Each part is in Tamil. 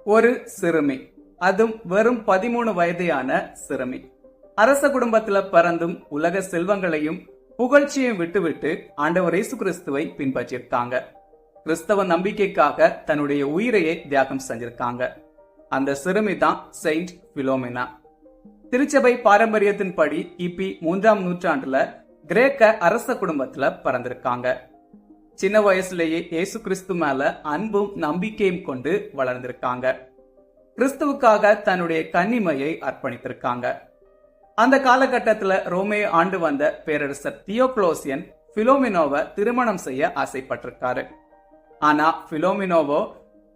ஒரு சிறுமி, அதுவும் வெறும் 13 வயதையான சிறுமி, அரச குடும்பத்துல பிறந்தும் உலக செல்வங்களையும் புகழ்ச்சியையும் விட்டுவிட்டு ஆண்டவர் இயேசு கிறிஸ்துவை பின்பற்றிருக்காங்க. கிறிஸ்தவ நம்பிக்கைக்காக தன்னுடைய உயிரையே தியாகம் செஞ்சிருக்காங்க. அந்த சிறுமி தான் செயின்ட் பிலோமினா. திருச்சபை பாரம்பரியத்தின்படி கிபி 3ஆம் நூற்றாண்டுல கிரேக்க அரச குடும்பத்துல பிறந்திருக்காங்க. சின்ன வயசுலேயே இயேசு கிறிஸ்து மேல அன்பும் நம்பிக்கையும் கொண்டு வளர்ந்திருக்காங்க. கிறிஸ்துவுக்காக தன்னுடைய கன்னிமையை அர்ப்பணித்திருக்காங்க. அந்த காலகட்டத்துல ரோமையை ஆண்டு வந்த பேரரசர் தியோக்ளோசியன் பிலோமினோவை திருமணம் செய்ய ஆசைப்பட்டிருக்காரு. ஆனா பிலோமினோவோ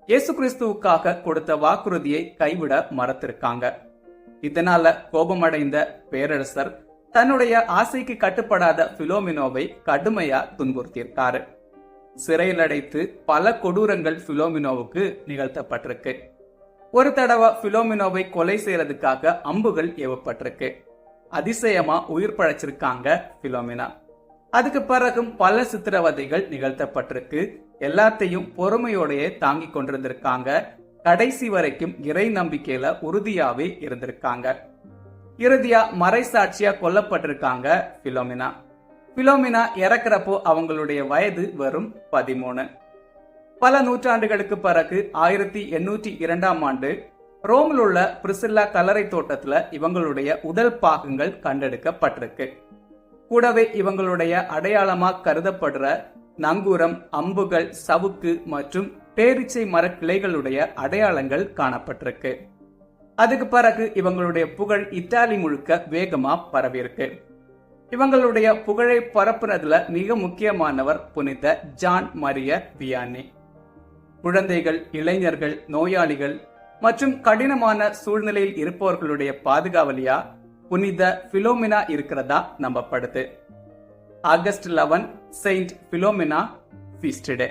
இயேசு கிறிஸ்துவுக்காக கொடுத்த வாக்குறுதியை கைவிட மறுத்திருக்காங்க. இதனால கோபமடைந்த பேரரசர் தன்னுடைய ஆசைக்கு கட்டுப்படாத பிலோமினோவை கடுமையா துன்புறுத்தியிருக்காரு. சிறையில் அடைத்து பல கொடூரங்கள் பிலோமினோவுக்கு நிகழ்த்தப்பட்டிருக்கு. ஒரு தடவை பிலோமினோவை கொலை செய்யறதுக்காக அம்புகள் ஏவப்பட்டிருக்கு. அதிசயமா உயிர் பழைச்சிருக்காங்க பிலோமினா. அதுக்கு பிறகும் பல சித்திரவதைகள் நிகழ்த்தப்பட்டிருக்கு. எல்லாத்தையும் பொறுமையோடையே தாங்கி கொண்டிருந்திருக்காங்க. கடைசி வரைக்கும் இறை நம்பிக்கையில உறுதியாவே இருந்திருக்காங்க. இறுதியா மறைசாட்சியா கொல்லப்பட்டிருக்காங்க பிலோமினா. பிலோமினா இறக்குறப்போ அவங்களுடைய வயது வெறும் 13. பல நூற்றாண்டுகளுக்கு பிறகு 1802ஆம் ஆண்டு ரோமில் உள்ள பிரிசில்லா கல்லறை தோட்டத்துல இவங்களுடைய உடல் பாகங்கள் கண்டெடுக்கப்பட்டிருக்கு. கூடவே இவங்களுடைய அடையாளமா கருதப்படுற நங்கூரம், அம்புகள், சவுக்கு மற்றும் பேரிச்சை மர கிளைகளுடைய அடையாளங்கள் காணப்பட்டிருக்கு. அதுக்கு பிறகு இவங்களுடைய புகழ் இத்தாலி முழுக்க வேகமா பரவியிருக்கு. இவங்களுடைய புகழை பரப்புனதுல மிக முக்கியமானவர் புனித ஜான் மரிய வியானி. குழந்தைகள், இளைஞர்கள், நோயாளிகள் மற்றும் கடினமான சூழ்நிலையில் இருப்பவர்களுடைய பாதுகாவலியா புனித பிலோமினா இருக்கிறதா நம்பப்படுது. ஆகஸ்ட் 11 செயின்ட் பிலோமினா ஃபீஸ்ட் டே.